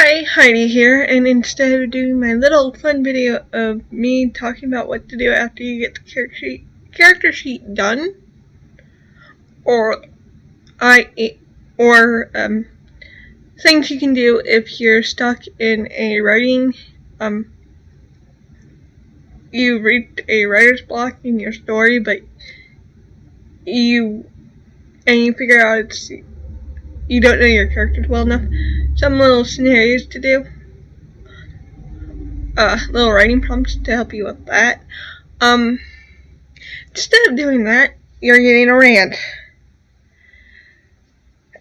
Hi, Heidi here, and instead of doing my little fun video of me talking about what to do after you get the character sheet done, or things you can do if you're stuck in a writing, you reached a writer's block in your story, but you figure out you don't know your characters well enough. Some little scenarios to do. Little writing prompts to help you with that. Instead of doing that, you're getting a rant.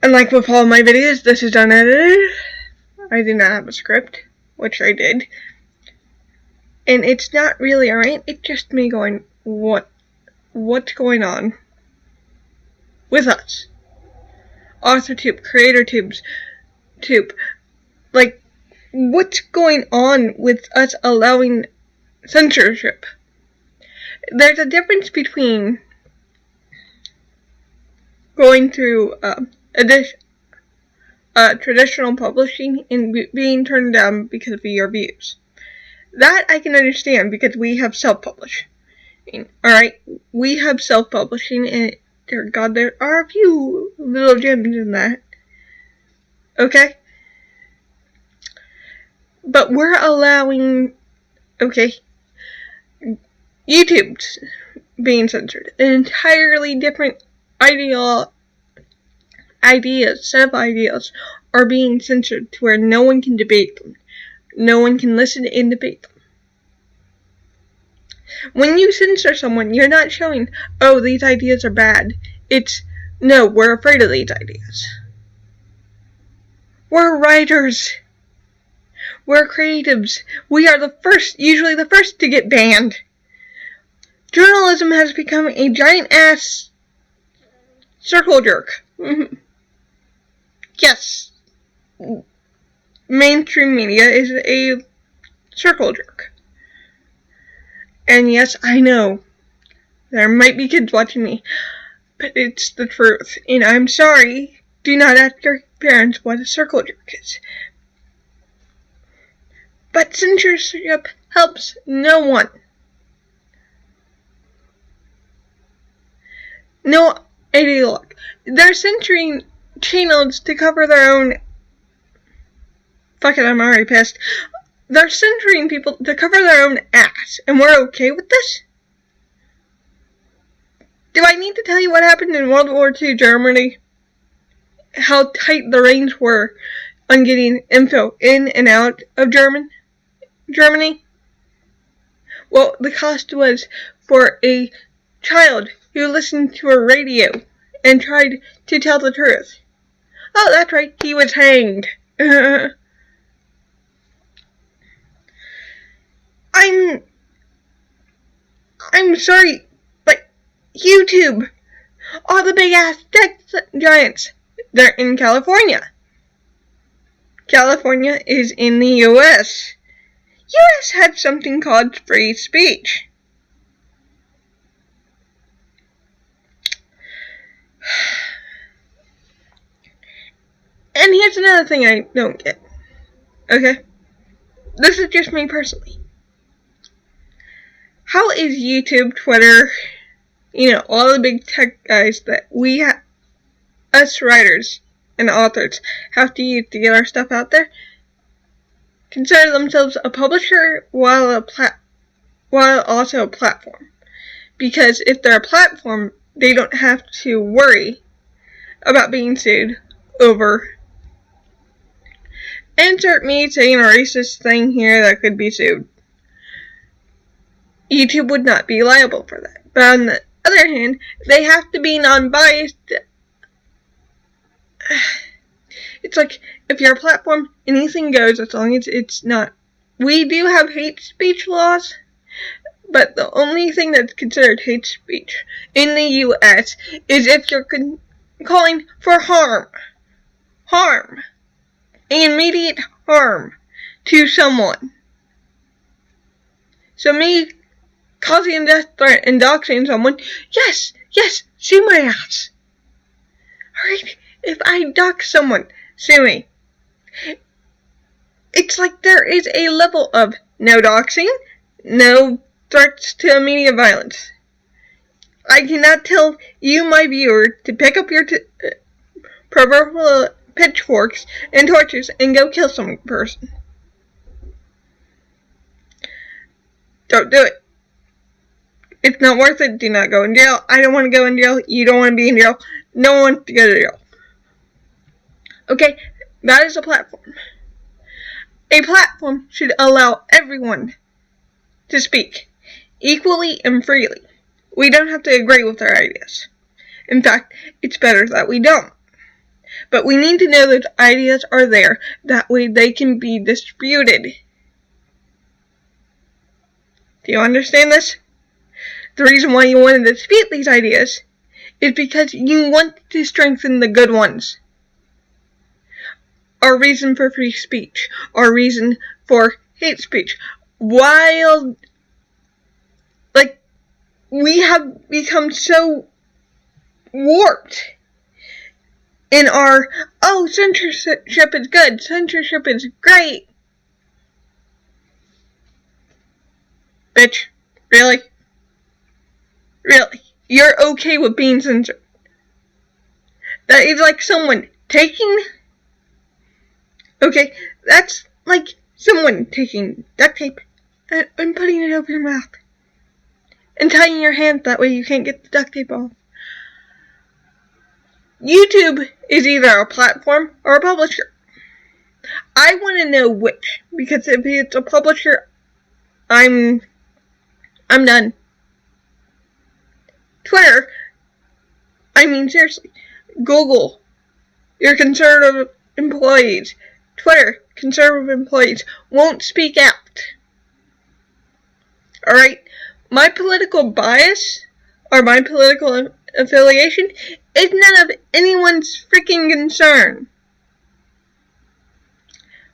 And like with all my videos, this is unedited. I do not have a script, which I did. And it's not really a rant, it's just me going, what's going on with us? AuthorTube, CreatorTube, like, what's going on with us allowing censorship? There's a difference between going through traditional publishing and being turned down because of your views. That I can understand because we have self-publishing. Alright, we have self-publishing, and dear God, there are a few little gems in that. Okay? But we're allowing, YouTube's being censored. An entirely different set of ideas are being censored to where no one can debate them. No one can listen and debate them. When you censor someone, you're not showing, oh, these ideas are bad. It's, no, we're afraid of these ideas. We're writers. We're creatives. We are usually the first to get banned. Journalism has become a giant-ass circle jerk. Yes. Mainstream media is a circle jerk. And yes, I know, there might be kids watching me, but it's the truth. And I'm sorry, do not ask your parents what a circle jerk is. But censorship helps no one. No ideologue. They're censoring channels to cover their own. Fuck it, I'm already pissed. They're censoring people to cover their own ass, and we're okay with this? Do I need to tell you what happened in World War II Germany? How tight the reins were on getting info in and out of Germany? Well, the cost was for a child who listened to a radio and tried to tell the truth. Oh, that's right, he was hanged. I'm sorry, but YouTube, all the big ass tech giants, they're in California. California is in the US. US had something called free speech. And here's another thing I don't get. Okay? This is just me personally. How is YouTube, Twitter, all the big tech guys that us writers and authors have to use to get our stuff out there, consider themselves a publisher while also a platform? Because if they're a platform, they don't have to worry about being sued over insert me saying a racist thing here that could be sued. YouTube would not be liable for that. But on the other hand, they have to be non-biased. It's like, if you're a platform, anything goes as long as it's not. We do have hate speech laws, but the only thing that's considered hate speech in the US is if you're calling for harm, immediate harm to someone. So me causing a death threat and doxing someone, yes, sue my ass. Alright, if I dox someone, sue me. it's like there is a level of no doxing, no threats to immediate violence. I cannot tell you, my viewer, to pick up your proverbial pitchforks and torches and go kill some person. Don't do it. It's not worth it. Do not go in jail. I don't want to go in jail. You don't want to be in jail. No one wants to go to jail. Okay, that is a platform. A platform should allow everyone to speak equally and freely. We don't have to agree with their ideas. In fact, it's better that we don't. But we need to know those ideas are there. That way they can be disputed. Do you understand this? The reason why you want to dispute these ideas is because you want to strengthen the good ones. Our reason for free speech, our reason for hate speech. While, we have become so warped in our, censorship is good, censorship is great. Bitch, really? Really? You're okay with being censored? That is like someone taking... Okay, that's like someone taking duct tape and putting it over your mouth. And tying your hands that way you can't get the duct tape off. YouTube is either a platform or a publisher. I want to know which, because if it's a publisher, I'm done. Twitter, seriously, Google, your conservative employees, Twitter, conservative employees, won't speak out. Alright? My political bias, or my political affiliation, is none of anyone's freaking concern.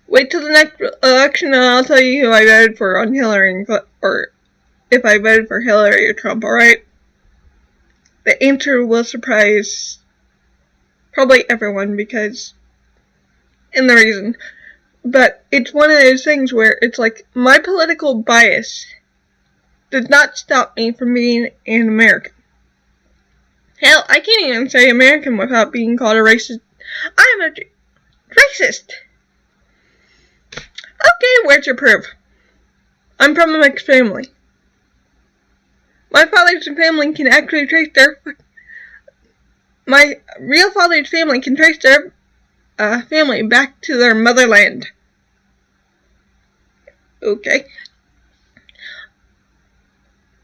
Wait till the next election and I'll tell you who I voted for on Hillary, or if I voted for Hillary or Trump, alright? The answer will surprise probably everyone and the reason. But it's one of those things where it's like, my political bias does not stop me from being an American. Hell, I can't even say American without being called a racist. I'm a racist. Okay, where's your proof? I'm from a mixed family. My father's family can actually trace my real father's family can trace their family back to their motherland. Okay.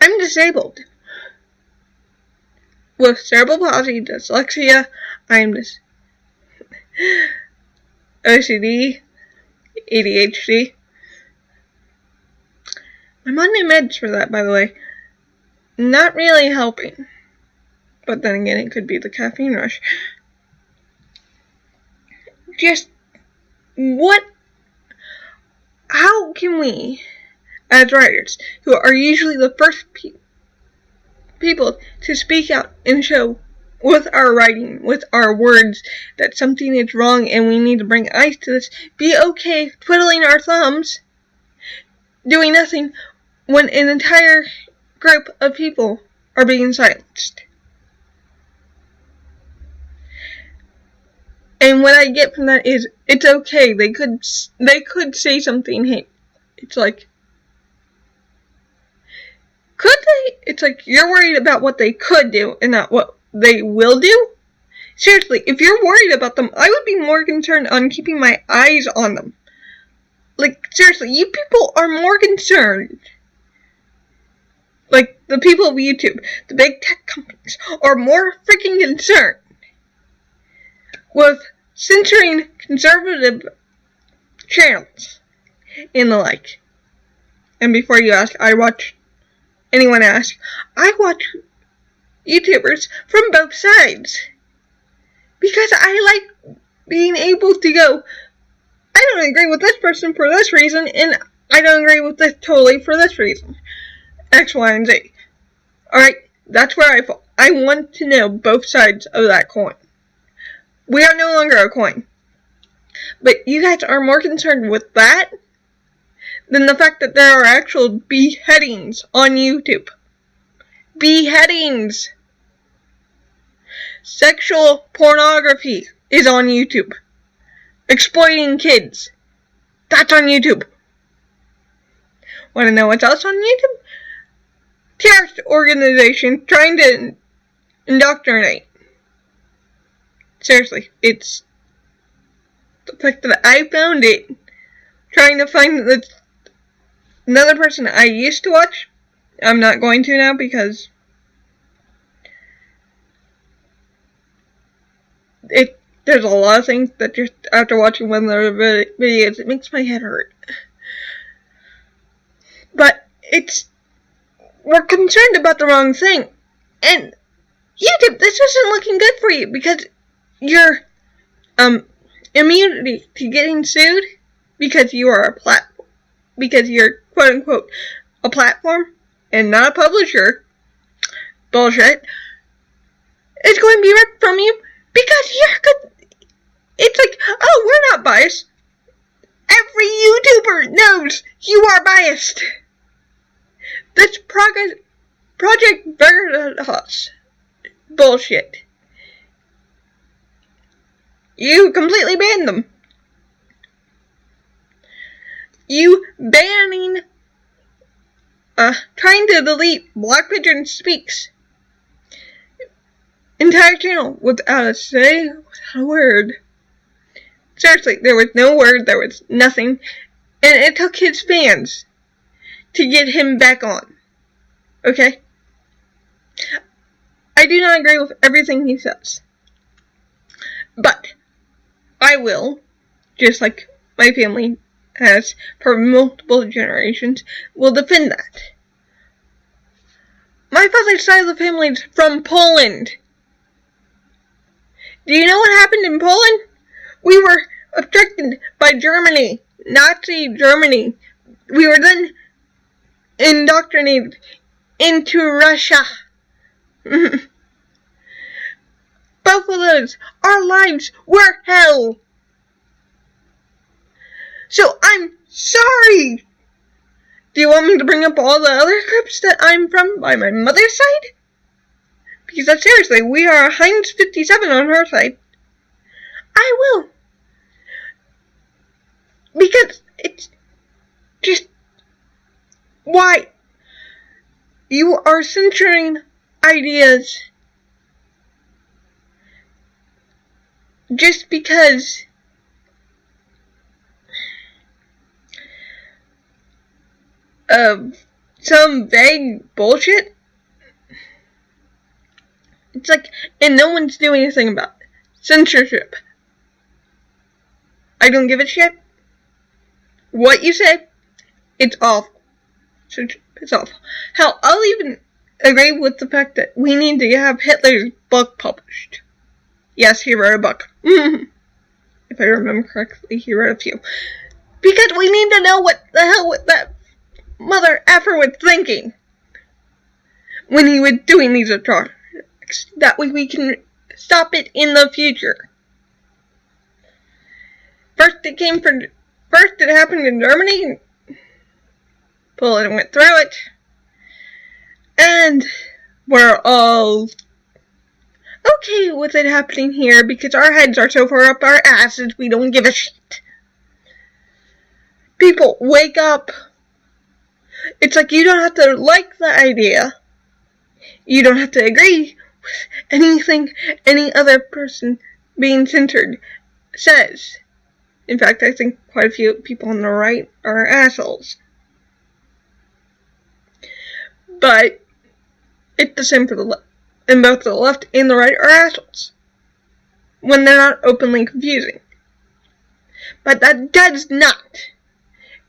I'm disabled. With cerebral palsy, dyslexia, I'm OCD, ADHD. I'm on new meds for that, by the way. Not really helping. But then again, it could be the caffeine rush. Just, how can we, as writers, who are usually the first people to speak out and show with our writing, with our words, that something is wrong and we need to bring eyes to this, be okay twiddling our thumbs, doing nothing, when an entire group of people are being silenced? And what I get from that is, it's okay, they could say something, hey, it's like, could they? It's like, you're worried about what they could do and not what they will do? Seriously, if you're worried about them, I would be more concerned on keeping my eyes on them. Like, seriously, you people are more concerned. Like, the people of YouTube, the big tech companies, are more freaking concerned with censoring conservative channels and the like. And before you ask, I watch YouTubers from both sides. Because I like being able to go, I don't agree with this person for this reason, and I don't agree with this totally for this reason. X, Y, and Z. Alright, that's where I fall. I want to know both sides of that coin. We are no longer a coin. But you guys are more concerned with that than the fact that there are actual beheadings on YouTube. Beheadings! Sexual pornography is on YouTube. Exploiting kids. That's on YouTube. Want to know what's else on YouTube? Terrorist organization trying to indoctrinate. Seriously, it's the fact that I found it. Trying to find another person I used to watch. I'm not going to now because there's a lot of things that just after watching one of their videos, it makes my head hurt. But we're concerned about the wrong thing. And YouTube, this isn't looking good for you because your immunity to getting sued because you are because you're quote unquote a platform and not a publisher, bullshit, is going to be ripped from you because you're good. It's like, oh, we're not biased. Every YouTuber knows you are biased. That's Project Veritas bullshit. You completely banned them. You banning, trying to delete Black Pigeon Speaks entire channel without a say, without a word. Seriously, there was no word, there was nothing, and it took his fans to get him back on. Okay? I do not agree with everything he says. But I will, just like my family has for multiple generations, will defend that. My father's side of the family is from Poland. Do you know what happened in Poland? We were abducted by Germany, Nazi Germany. We were then indoctrinated into Russia. Both of those, our lives were hell. So I'm sorry. Do you want me to bring up all the other groups that I'm from by my mother's side? Because seriously, we are Heinz 57 on her side. I will. Because it's just, why? You are censoring ideas just because of some vague bullshit. It's like, and no one's doing anything about it. Censorship. I don't give a shit what you say. It's awful. It's awful. Hell, I'll even agree with the fact that we need to have Hitler's book published. Yes, he wrote a book. If I remember correctly, he wrote a few. Because we need to know what the hell that mother effer was thinking when he was doing these atrocities. That way we can stop it in the future. First it happened in Germany. Poland went through it. And we're all okay with it happening here because our heads are so far up our asses we don't give a shit. People, wake up. It's like you don't have to like the idea. You don't have to agree with anything any other person being censored says. In fact, I think quite a few people on the right are assholes. But it's the same for the left. And both the left and the right are assholes when they're not openly confusing. But that does not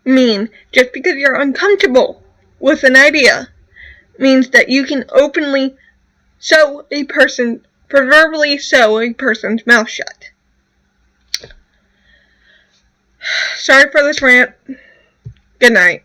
mean just because you're uncomfortable with an idea means that you can openly proverbially sew a person's mouth shut. Sorry for this rant. Good night.